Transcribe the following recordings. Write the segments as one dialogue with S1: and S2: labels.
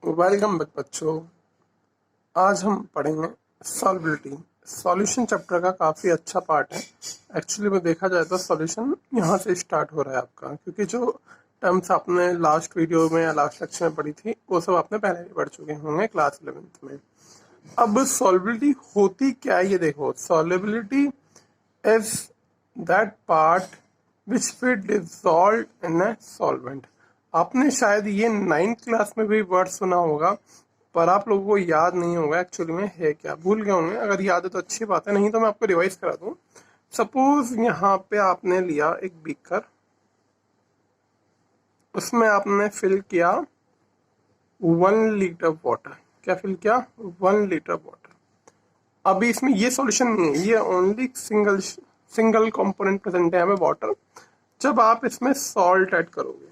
S1: Welcome बच्चों। आज हम पढ़ेंगे सॉल्बिलिटी। सॉल्यूशन चैप्टर का काफ़ी अच्छा पार्ट है। एक्चुअली में देखा जाए तो सॉल्यूशन यहाँ से स्टार्ट हो रहा है आपका, क्योंकि जो टर्म्स आपने लास्ट वीडियो में या लास्ट लेक्चर में पढ़ी थी वो सब आपने पहले ही पढ़ चुके होंगे क्लास 11th में। अब सॉल्बिलिटी होती क्या है ये देखो। Solubility is that part which will dissolve in a solvent. आपने शायद ये 9th क्लास में भी वर्ड सुना होगा, पर आप लोगों को याद नहीं होगा एक्चुअली में है क्या, भूल गए होंगे। अगर याद है तो अच्छी बात है, नहीं तो मैं आपको रिवाइज करा दूं। सपोज यहाँ पे आपने लिया एक बीकर, उसमें आपने फिल किया 1 लीटर वाटर। क्या फिल किया? 1 लीटर वाटर। अभी इसमें ये सॉल्यूशन नहीं है, ये ओनली सिंगल कंपोनेंट प्रेजेंट है हमें वाटर। जब आप इसमें सॉल्ट ऐड करोगे,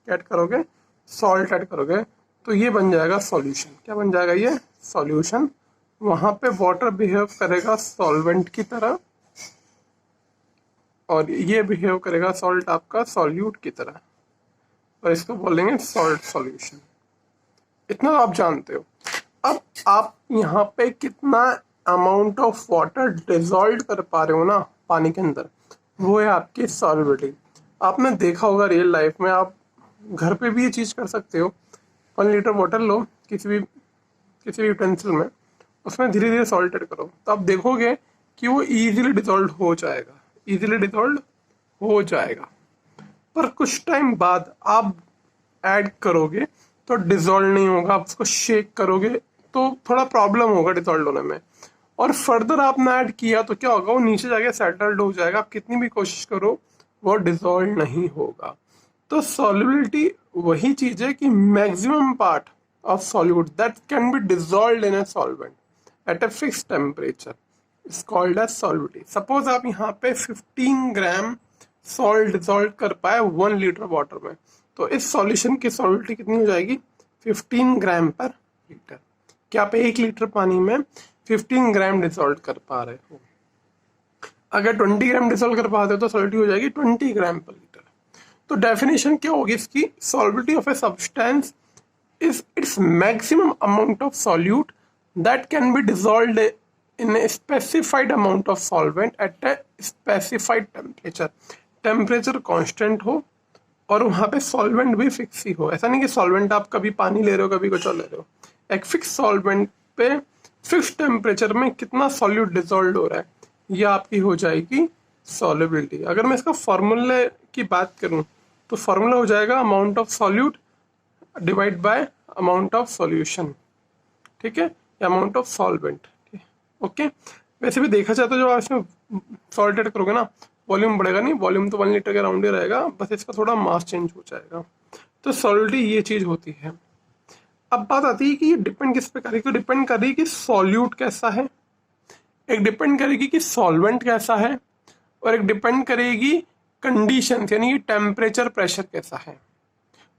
S1: क्या ऐड करोगे? सॉल्ट ऐड करोगे, तो ये बन जाएगा सॉल्यूशन। क्या बन जाएगा? ये सॉल्यूशन। वहां पे वाटर बिहेव करेगा सॉल्वेंट की तरह और ये बिहेव करेगा सॉल्ट आपका सॉल्यूट की तरह, और इसको बोलेंगे सॉल्ट सॉल्यूशन। इतना आप जानते हो। अब आप यहाँ पे कितना अमाउंट ऑफ वाटर डिजॉल्व कर पा रहे हो ना पानी के अंदर, वो है आपकी सॉल्युबिलिटी। आपने देखा होगा रियल लाइफ में, आप घर पे भी ये चीज़ कर सकते हो। 1 लीटर वाटर लो किसी भी यूटेंसिल में, उसमें धीरे धीरे सॉल्ट ऐड करो, तो आप देखोगे कि वो इजीली डिजॉल्व हो जाएगा, इजीली डिजॉल्व हो जाएगा। पर कुछ टाइम बाद आप ऐड करोगे तो डिजॉल्व नहीं होगा। आप उसको शेक करोगे तो थोड़ा प्रॉब्लम होगा डिजॉल्व होने में, और फर्दर आपने ऐड किया तो क्या होगा? वो नीचे जाके सेटल्ड हो जाएगा। आप कितनी भी कोशिश करो वो डिजॉल्व नहीं होगा। तो सॉल्युबिलिटी वही चीज है कि maximum part of solute that can be dissolve in a solvent at a fix temperature is called as solubility. Suppose आप यहाँ पे 15 ग्राम सॉल्ट डिजॉल्व कर पाए 1 लीटर वाटर में, तो इस सॉल्यूशन की सॉल्युबिलिटी कितनी हो जाएगी? 15 ग्राम पर लीटर। क्या आप 1 लीटर पानी में 15 ग्राम डिजॉल्व कर पा रहे हो? अगर 20 ग्राम डिसॉल्व कर पाते हो तो सॉल्युबिलिटी हो जाएगी 20 ग्राम पर लीटर। तो डेफिनेशन क्या होगी इसकी? Solubility of a substance is its maximum amount of solute that can B dissolved in a specified amount of solvent at a specified temperature. Temperature constant हो और वहां पे सॉल्वेंट भी फिक्स ही हो। ऐसा नहीं कि सॉल्वेंट आप कभी पानी ले रहे हो कभी कुछ और ले रहे हो। एक फिक्स सॉल्वेंट पे फिक्स टेम्परेचर में कितना सॉल्यूट डिसॉल्व हो रहा है, ये आपकी हो जाएगी सॉल्युबिलिटी। अगर मैं इसका फॉर्मूले की बात करूं तो फॉर्मूला हो जाएगा amount of solute divide by amount of solution, ठीक है, या अमाउंट ऑफ सॉल्वेंट। ओके। वैसे भी देखा जाए तो जो आप इसमें सॉल्ट ऐड करोगे ना, वॉल्यूम बढ़ेगा नहीं, वॉल्यूम तो 1 लीटर के राउंड ही रहेगा, बस इसका थोड़ा मास चेंज हो जाएगा। तो सॉल्युबिलिटी ये चीज होती है। अब बात आती है कि ये डिपेंड किस पे करेगी? तो डिपेंड करेगी कि सॉल्यूट कैसा है, एक डिपेंड करेगी कि सॉल्वेंट कैसा है, और एक डिपेंड करेगी कंडीशन यानी कि टेम्परेचर प्रेशर कैसा है।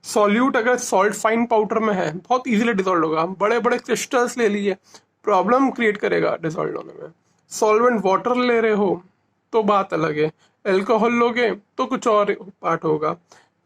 S1: सॉल्यूट अगर सॉल्ट फाइन पाउडर में है बहुत इजीली डिसॉल्व होगा। बड़े बड़े क्रिस्टल्स ले लीजिए, प्रॉब्लम क्रिएट करेगा डिसॉल्व होने में। सॉल्वेंट वाटर ले रहे हो तो बात अलग है। एल्कोहल लोगे तो कुछ और पार्ट होगा।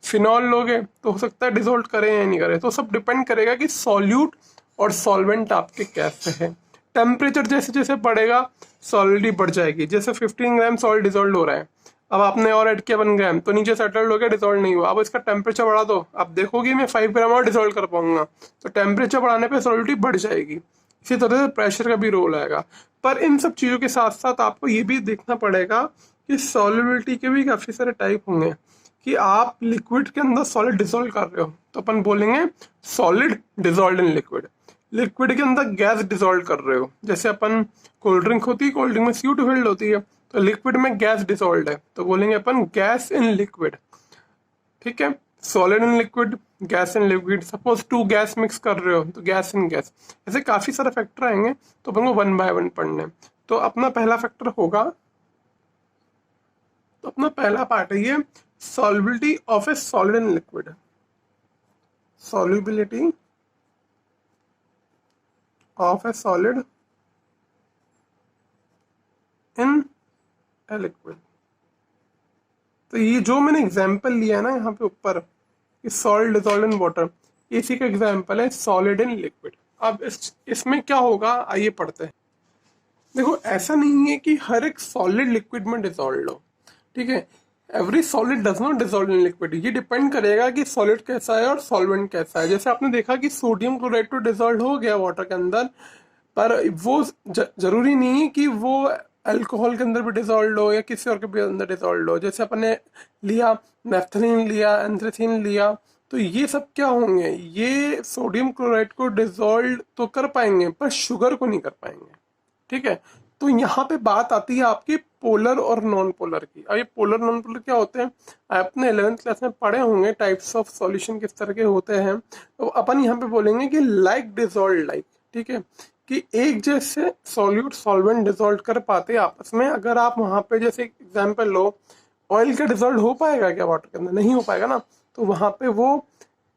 S1: फिनॉल लोगे तो हो सकता है डिसॉल्व करे या नहीं करे। तो सब डिपेंड करेगा कि सॉल्यूट और सॉल्वेंट आपके कैसे हैं। टेम्परेचर जैसे जैसे बढ़ेगा सॉलिडिटी बढ़ जाएगी। जैसे 15 ग्राम सॉल्ट डिसॉल्व हो रहा है, अब आपने और ऐड किया 1 ग्राम, तो नीचे सेटल्ड हो गया, डिसॉल्व नहीं हुआ। अब इसका टेम्परेचर बढ़ा दो, आप देखोगे मैं 5 ग्राम और डिसॉल्व कर पाऊंगा। तो टेम्परेचर बढ़ाने पे सॉलिडिटी बढ़ जाएगी। इसी तरह से प्रेशर का भी रोल आएगा। पर इन सब चीज़ों के साथ साथ आपको ये भी देखना पड़ेगा कि सॉल्युबिलिटी के भी काफ़ी सारे टाइप होंगे। कि आप लिक्विड के अंदर सॉलिड डिसॉल्व कर रहे हो तो अपन बोलेंगे solid dissolve in liquid. Liquid के अंदर गैस डिसॉल्व कर रहे हो, जैसे अपन कोल्ड ड्रिंक होती है, कोल्ड ड्रिंक में CO2 फिल्ड होती है, तो लिक्विड में गैस डिसॉल्व है तो बोलेंगे अपन गैस इन लिक्विड। ठीक है, solid in liquid, gas in liquid. Suppose 2 gas mix कर रहे हो तो गैस इन गैस। ऐसे काफी सारे फैक्टर आएंगे तो अपन को 1 बाय 1 पढ़ने। तो अपना पहला फैक्टर होगा, तो अपना पहला पार्ट है ये solubility of A solid in liquid. Solubility of A solid in a liquid. तो ये जो मैंने एग्जांपल लिया है ना यहाँ पे ऊपर कि सॉल्ट डिसॉल्व इन वाटर, इसी का एग्जाम्पल है सॉलिड इन लिक्विड। अब इसमें क्या होगा, आइए पढ़ते हैं। देखो ऐसा नहीं है कि हर एक सॉलिड लिक्विड में डिसॉल्व हो, ठीक है। Every solid does not dissolve in liquid. ये डिपेंड करेगा कि सॉलिड कैसा है और सॉल्वेंट कैसा है। जैसे आपने देखा कि सोडियम क्लोराइड तो डिसॉल्व हो गया वाटर के अंदर, पर वो जरूरी नहीं है कि वो अल्कोहल के अंदर भी डिसॉल्व हो या किसी और के भी अंदर डिसॉल्व हो। जैसे अपने लिया नेफ्थलीन लिया, एंथ्रेसीन लिया, तो ये सब क्या होंगे, ये सोडियम क्लोराइड को डिसॉल्व तो कर पाएंगे पर शुगर को नहीं कर पाएंगे, ठीक है। तो यहाँ पे बात आती है आपकी पोलर और नॉन पोलर की। अब ये पोलर नॉन पोलर क्या होते हैं, आपने 11th क्लास में पढ़े होंगे टाइप्स ऑफ सॉल्यूशन किस तरह के होते हैं। तो अपन यहाँ पे बोलेंगे कि लाइक डिसॉल्व लाइक, ठीक है, कि एक जैसे सॉल्यूट सॉल्वेंट डिसॉल्व कर पाते हैं आपस में। अगर आप वहां पे जैसे एग्जांपल लो, ऑयल का डिसॉल्व हो पाएगा क्या वाटर के अंदर, नहीं हो पाएगा ना। तो वहां पे वो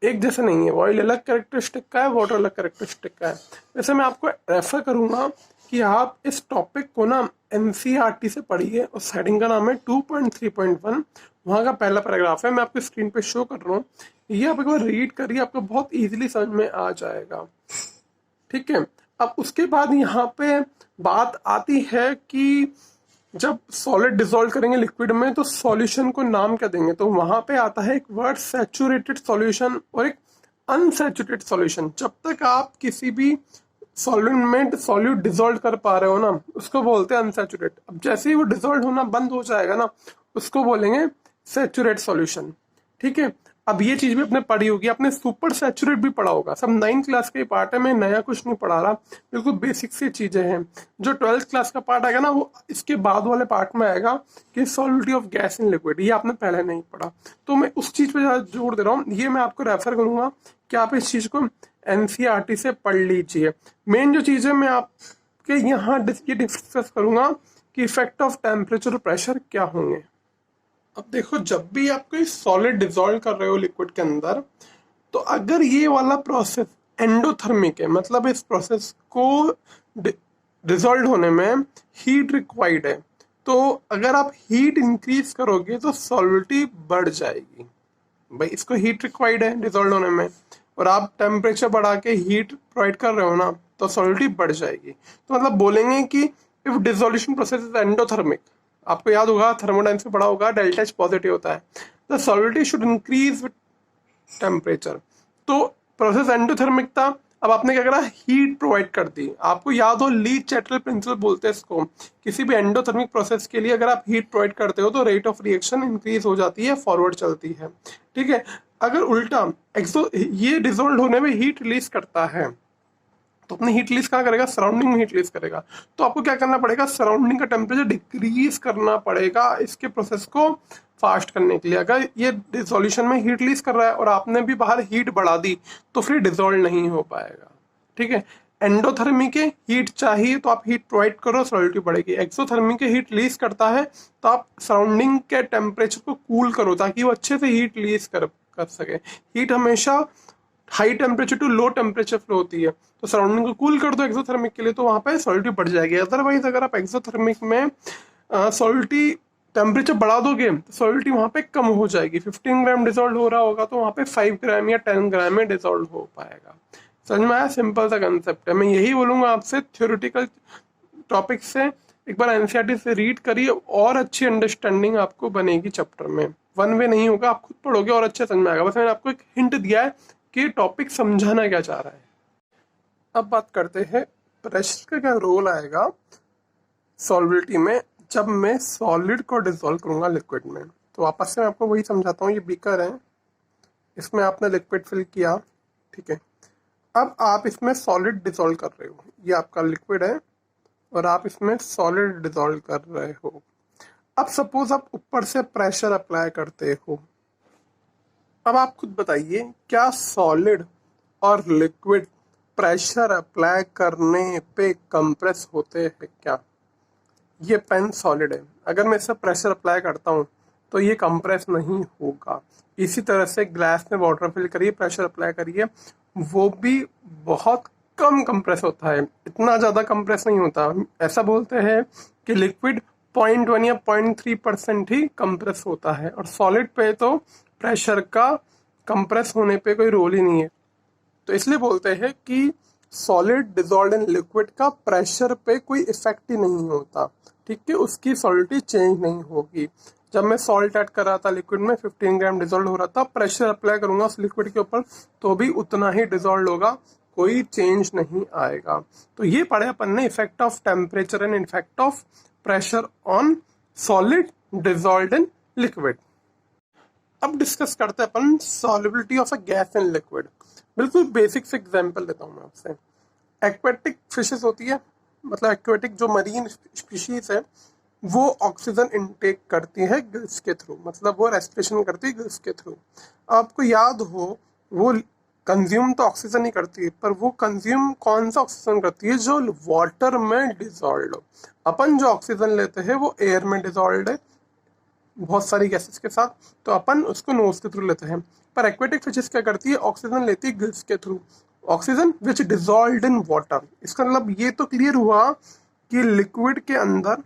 S1: एक जैसे नहीं है, ऑयल अलग कैरेक्टरिस्टिक का है, वाटर अलग कैरेक्टरिस्टिक का है। वैसे मैं आपको रेफर करूंगा कि आप इस टॉपिक को ना एनसीईआरटी से पढ़िए। उस हेडिंग का नाम है 2.3.1। वहाँ का पहला पैराग्राफ है, मैं आपको स्क्रीन पे शो कर रहा हूँ। ये आप एक बार रीड करिए, आपको बहुत इजीली समझ में आ जाएगा, ठीक है। अब उसके बाद यहाँ पे बात आती है कि जब सॉलिड डिसॉल्व करेंगे लिक्विड में तो सॉल्यूशन को नाम क्या देंगे। तो वहां पे आता है एक वर्ड सैचुरेटेड सॉल्यूशन और एक अनसैचुरेटेड सॉल्यूशन। जब तक आप किसी भी सॉल्वेंट में सॉल्यूट डिसॉल्व कर पा रहे हो ना, उसको बोलते हैं अनसैचुरेट। अब जैसे ही वो डिसॉल्व होना बंद हो जाएगा ना, उसको बोलेंगे सैचुरेट सॉल्यूशन, ठीक है। अब ये चीज भी आपने पढ़ी होगी, आपने सुपर सैचुरेट भी पढ़ा होगा। सब 9th क्लास के पार्ट है, मैं नया कुछ नहीं पढ़ा रहा, बिल्कुल बेसिक सी चीजें हैं। जो 12th क्लास का पार्ट आएगा ना, वो इसके बाद वाले पार्ट में आएगा कि solidity of gas in liquid. ये आपने पहले नहीं पढ़ा, तो मैं उस चीज पे ज्यादा जोर दे रहा हूँ। ये मैं आपको रेफर करूंगा कि आप इस चीज को एनसीईआरटी से पढ़ लीजिए। मेन जो चीज है मैं आपके यहाँ ये डिस्कस करूंगा कि इफेक्ट ऑफ टेम्परेचर और प्रेशर क्या होंगे। अब देखो, जब भी आप कोई सॉलिड डिसॉल्व कर रहे हो लिक्विड के अंदर, तो अगर ये वाला प्रोसेस एंडोथर्मिक है, मतलब इस प्रोसेस को डिसॉल्व होने में हीट रिक्वायर्ड है, तो अगर आप हीट इंक्रीज करोगे तो सॉल्विटी बढ़ जाएगी। भाई इसको हीट रिक्वायर्ड है डिसॉल्व होने में, और आप टेम्परेचर बढ़ा के हीट प्रोवाइड कर रहे हो ना, तो सॉल्विटी बढ़ जाएगी। तो मतलब बोलेंगे कि if dissolution process is endothermic, आपको याद होगा थर्मोडाइनमिक्स में पढ़ा होगा, डेल्टा एच पॉजिटिव होता है, the solidity should increase with temperature. तो प्रोसेस एंडोथर्मिक था, अब आपने क्या करा, हीट प्रोवाइड कर दी। आपको याद हो ली चैटल प्रिंसिपल बोलते हैं इसको, किसी भी एंडोथर्मिक प्रोसेस के लिए अगर आप हीट प्रोवाइड करते हो तो रेट ऑफ रिएक्शन इंक्रीज हो जाती है, फॉरवर्ड चलती है, ठीक है। अगर उल्टा ये डिसॉल्व होने में हीट रिलीज करता है, तो अपनी हीट रिलीज कहाँ करेगा, सराउंडिंग में हीट रिलीज करेगा। तो आपको क्या करना पड़ेगा, सराउंडिंग का टेम्परेचर डिक्रीज करना पड़ेगा इसके प्रोसेस को फास्ट करने के लिए। अगर ये डिसोल्यूशन में हीट रिलीज कर रहा है और आपने भी बाहर हीट बढ़ा दी, तो फिर डिसॉल्व नहीं हो पाएगा, ठीक है। एंडोथर्मिक के हीट चाहिए तो आप हीट प्रोवाइड करो, सॉलिडिटी बढ़ेगी। एक्सोथर्मिक के हीट रिलीज करता है, तो आप सराउंडिंग के टेम्परेचर को कूल करो ताकि वो अच्छे से हीट रिलीज कर सके। हीट हमेशा high temperature to low temperature flow होती है, तो सराउंडिंग को कूल कर दो एक्सोथर्मिक के लिए, तो वहां पे सॉलिडिटी बढ़ जाएगी। अदरवाइज अगर आप एक्सोथर्मिक में सॉलिडिटी टेम्परेचर बढ़ा दोगे तो सॉलिडिटी वहां पे कम हो जाएगी। 15 ग्राम डिसॉल्व हो रहा होगा तो वहां पे 5 ग्राम या 10 ग्राम में डिसॉल्व हो पाएगा। समझ में आया, सिंपल सा कंसेप्ट है। मैं यही बोलूंगा आपसे, थ्योरेटिकल टॉपिक से एक बार एनसीईआरटी से रीड करिए और अच्छी अंडरस्टैंडिंग आपको बनेगी चैप्टर में। वन वे नहीं होगा, आप खुद पढ़ोगे और अच्छे समझ में आएगा। बस मैंने आपको एक हिंट दिया है कि टॉपिक समझाना क्या चाह रहा है। अब बात करते हैं प्रेशर का क्या रोल आएगा सॉल्विलिटी में जब मैं सॉलिड को डिसॉल्व करूंगा लिक्विड में। तो वापस से मैं आपको वही समझाता हूँ। ये बीकर है, इसमें आपने लिक्विड फिल किया, ठीक है। अब आप इसमें सॉलिड डिसॉल्व कर रहे हो, ये आपका लिक्विड है और आप इसमें सॉलिड डिसॉल्व कर रहे हो। अब सपोज आप ऊपर से प्रेशर अप्लाई करते हो। अब आप खुद बताइए, क्या सॉलिड और लिक्विड प्रेशर अप्लाई करने पे कंप्रेस होते हैं क्या? ये पेन सॉलिड है, अगर मैं इससे प्रेशर अप्लाई करता हूँ तो ये कंप्रेस नहीं होगा। इसी तरह से ग्लास में वाटर फिल करिए, प्रेशर अप्लाई करिए, वो भी बहुत कम कंप्रेस होता है, इतना ज़्यादा कंप्रेस नहीं होता। ऐसा बोलते हैं कि लिक्विड 0.1 या 0.3% ही कंप्रेस होता है, और सॉलिड पे तो प्रेशर का कंप्रेस होने पे कोई रोल ही नहीं है। तो इसलिए बोलते हैं कि सॉलिड डिजॉल्व इन लिक्विड का प्रेशर पे कोई इफेक्ट ही नहीं होता, ठीक है, उसकी सॉलिडिटी चेंज नहीं होगी। जब मैं सॉल्ट ऐड कर रहा था लिक्विड में 15 ग्राम डिजॉल्व हो रहा था, प्रेशर अप्लाई करूंगा उस लिक्विड के ऊपर तो भी उतना ही डिजॉल्व होगा, कोई चेंज नहीं आएगा। तो ये पढ़े अपन ने effect of temperature and effect of pressure on solid dissolve in liquid. अब डिस्कस करते हैं अपन solubility of a gas in liquid. बिल्कुल बेसिक से एग्जांपल लेता हूँ मैं आपसे। एक्वेटिक फिशेस होती है, मतलब एक्वेटिक जो मरीन स्पीशीज है, वो ऑक्सीजन इनटेक करती है गिल्स के थ्रू, मतलब वो रेस्पिरेशन करती है गिल्स के थ्रू। आपको याद हो वो कंज्यूम तो ऑक्सीजन ही करती है, पर वो कंज्यूम कौन सा ऑक्सीजन करती है, जो वाटर में डिजॉल्व हो। अपन जो ऑक्सीजन लेते हैं वो एयर में डिजॉल्व है बहुत सारी गैसेस के साथ, तो अपन उसको नोज के थ्रू लेते हैं। पर एक्वेटिक फिशेस क्या करती है, ऑक्सीजन लेती है गिल्स के through, oxygen which dissolved in water. इसका मतलब ये तो क्लियर हुआ कि लिक्विड के अंदर,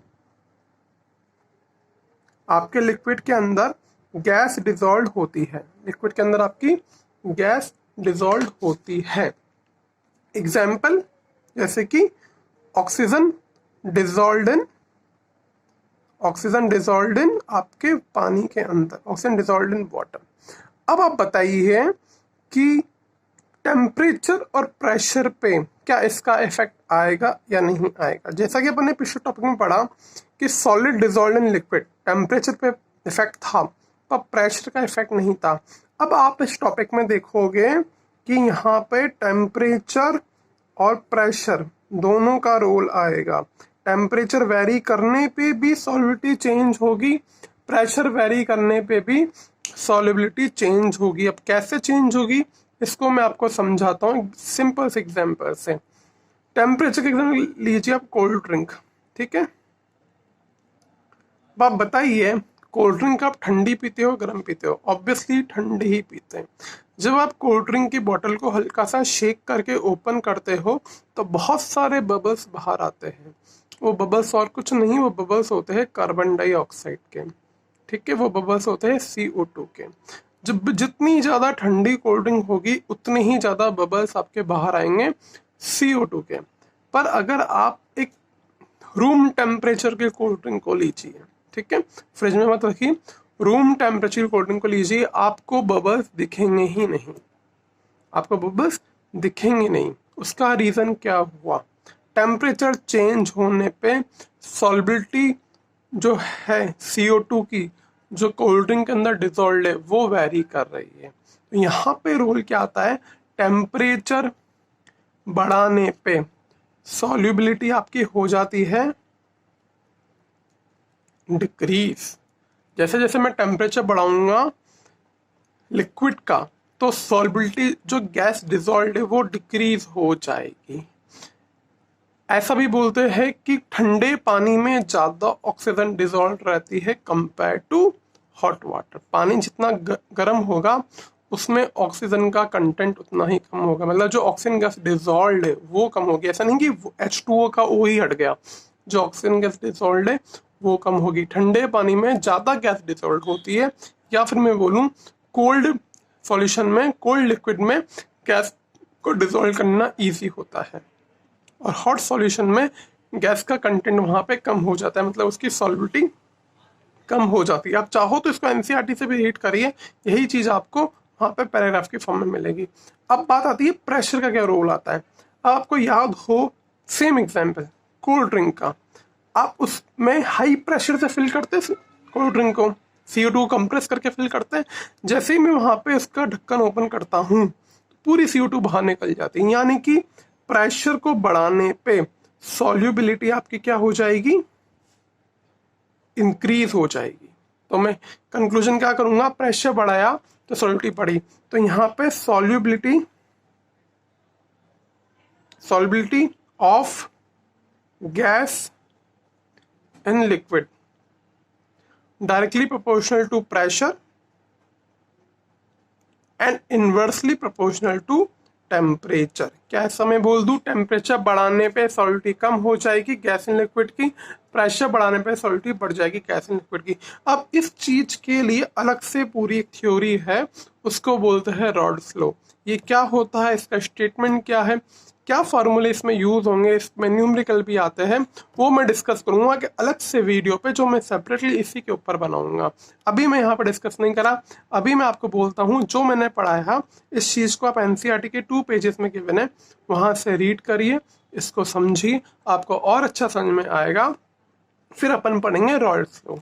S1: आपके लिक्विड के अंदर गैस डिजॉल्व होती है, लिक्विड के अंदर आपकी गैस डिजॉल्व होती है। एग्जाम्पल जैसे कि ऑक्सीजन डिजॉल्व्ड इन आपके पानी के अंदर, ऑक्सीजन डिजॉल्व्ड इन वाटर। अब आप बताइए कि टेम्परेचर और प्रेशर पे क्या इसका इफेक्ट आएगा या नहीं आएगा। जैसा कि अपन ने पिछले टॉपिक में पढ़ा कि solid dissolve in liquid temperature पे इफेक्ट था पर प्रेशर का इफेक्ट नहीं था। अब आप इस टॉपिक में देखोगे कि यहाँ पे टेम्परेचर और प्रेशर दोनों का रोल आएगा। टेम्परेचर वेरी करने पे भी सॉल्युबिलिटी चेंज होगी, प्रेशर वेरी करने पे भी सॉल्युबिलिटी चेंज होगी। अब कैसे चेंज होगी इसको मैं आपको समझाता हूँ सिंपल से एग्जाम्पल से। टेम्परेचर के एग्जाम्पल लीजिए आप कोल्ड ड्रिंक, ठीक है। अब आप बताइए कोल्ड ड्रिंक आप ठंडी पीते हो गर्म पीते हो, ऑब्वियसली ठंडी ही पीते हैं। जब आप कोल्ड ड्रिंक की बोतल को हल्का सा शेक करके ओपन करते हो तो बहुत सारे बबल्स बाहर आते हैं। वो बबल्स और कुछ नहीं, वो बबल्स होते हैं कार्बन डाइऑक्साइड के, ठीक है, वो बबल्स होते हैं CO2 के। जब जितनी ज़्यादा ठंडी कोल्ड ड्रिंक होगी उतनी ही ज़्यादा बबल्स आपके बाहर आएंगे CO2 के। पर अगर आप एक रूम टेम्परेचर के कोल्ड ड्रिंक को लीजिए, ठीक है, फ्रिज में मत रखिए, रूम टेम्परेचर कोल्ड ड्रिंक को लीजिए, आपको बबल्स दिखेंगे ही नहीं, आपको बबल्स दिखेंगे नहीं। उसका रीज़न क्या हुआ, टेम्परेचर चेंज होने पे सॉल्युबिलिटी जो है CO2 की, जो कोल्ड ड्रिंक के अंदर डिजॉल्व है, वो वेरी कर रही है। तो यहाँ पे रोल क्या आता है, टेम्परेचर बढ़ाने पे सॉल्युबिलिटी आपकी हो जाती है डिक्रीज। जैसे जैसे मैं टेम्परेचर बढ़ाऊंगा लिक्विड का तो सॉल्युबिलिटी जो गैस डिजॉल्व है वो डिक्रीज हो जाएगी। ऐसा भी बोलते हैं कि ठंडे पानी में ज़्यादा ऑक्सीजन डिजॉल्व रहती है कंपेयर टू हॉट वाटर। पानी जितना गर्म होगा उसमें ऑक्सीजन का कंटेंट उतना ही कम होगा, मतलब जो ऑक्सीजन गैस डिजॉल्व है वो कम होगी। ऐसा नहीं कि H2O का O ही हट गया, जो ऑक्सीजन गैस डिजॉल्व है वो कम होगी। ठंडे पानी में ज़्यादा गैस डिजॉल्व होती है, या फिर मैं बोलूँ कोल्ड सॉल्यूशन में, कोल्ड लिक्विड में गैस को डिजॉल्व करना ईजी होता है, और हॉट सॉल्यूशन में गैस का कंटेंट वहाँ पे कम हो जाता है, मतलब उसकी सॉल्युबिलिटी कम हो जाती है। आप चाहो तो इसको NCERT से भी रीड करिए, यही चीज़ आपको वहाँ पे पैराग्राफ की फॉर्म में मिलेगी। अब बात आती है प्रेशर का क्या रोल आता है। आपको याद हो सेम एग्जाम्पल कोल्ड ड्रिंक का, आप उसमें हाई प्रेशर से फिल करते हैं कोल्ड ड्रिंक को, CO2 कंप्रेस करके फिल करते हैं। जैसे ही मैं वहाँ पे उसका ढक्कन ओपन करता हूँ पूरी CO2 बाहर निकल जाती है, यानी कि प्रेशर को बढ़ाने पे सॉल्युबिलिटी आपकी क्या हो जाएगी, इंक्रीज हो जाएगी। तो मैं कंक्लूजन क्या करूंगा, प्रेशर बढ़ाया तो सॉल्युबिलिटी बढ़ी, तो यहाँ पे solubility of gas in liquid directly proportional to pressure and inversely proportional to temperature. क्या समय बोल दूं, टेम्परेचर बढ़ाने पे सॉलिडिटी कम हो जाएगी गैस इन लिक्विड की, प्रेशर बढ़ाने पे सॉलिडिटी बढ़ जाएगी गैस इन लिक्विड की। अब इस चीज के लिए अलग से पूरी एक थ्योरी है, उसको बोलते हैं रॉड्स लॉ। ये क्या होता है, इसका स्टेटमेंट क्या है, क्या फॉर्मूले इसमें यूज होंगे, इसमें न्यूमेरिकल भी आते हैं, वो मैं डिस्कस करूंगा कि अलग से वीडियो पे, जो मैं सेपरेटली इसी के ऊपर बनाऊंगा। अभी मैं यहाँ पर डिस्कस नहीं करा, अभी मैं आपको बोलता हूँ जो मैंने पढ़ाया है इस चीज को आप एनसीईआरटी के 2 पेजेस में गिवन है, वहां से रीड करिए, इसको समझिए, आपको और अच्छा समझ में आएगा। फिर अपन पढ़ेंगे रॉल्स लॉ।